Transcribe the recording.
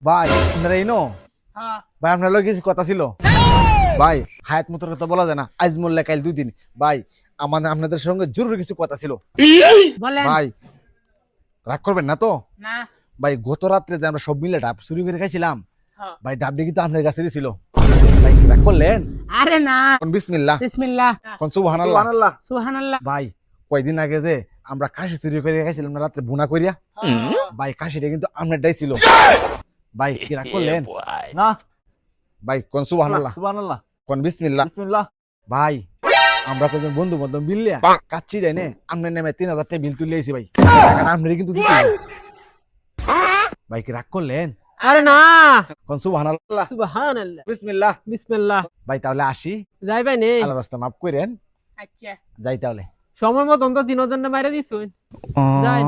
ভাই আপনারা ইনো হ্যাঁ ভাই আপনার লগে কিছু কথা ছিল ভাই হায়াত মতোর কথা বলা যায় না আজ মরলে কাল 2 দিন ভাই আমাদের আপনাদের সঙ্গে জরুরি কিছু কথা ছিল বলেন ভাই রাগ করবেন না তো না ভাই গত রাত্রে যে আমরা সব মিলে ডাব চুরি করে খাইছিলাম হ্যাঁ। ভাই ডাবটি কিন্তু আপনার কাছে ছিল ভাই কি রাগ করলেন আরে না কোন বিসমিল্লাহ বিসমিল্লাহ কোন সুবহানাল্লাহ সুবহানাল্লাহ ভাই কয়দিন আগে যে আমরা কাশি চুরি করে খাইছিলাম না রাত্রে বুনা করিয়া ভাই কাশিটা কিন্তু আপনারটাই ছিল ভাই কি রাগ করলেন না ভাই কোন সুবহানাল্লাহ সুবহানাল্লাহ কোন বিসমিল্লাহ বিসমিল্লাহ ভাই আমরা কজন বন্ধু বান্ধব মিললে কাচ্ছি যাই নে আপনার নামে 3000 টাকা বিল তুলে আইছি ভাই আপনারই কিন্তু দিতে হবে। ভাই কি রাগ করলেন আরে না কোন সুবহানাল্লাহ সুবহানাল্লাহ বিসমিল্লাহ বিসমিল্লাহ ভাই তাহলে আসি যাই ভাই নেই আল্লাহর রাস্তা মাফ করেন আচ্ছা যাই তাহলে সময় মতন তো 3 জন মাইরা দিছুন যাই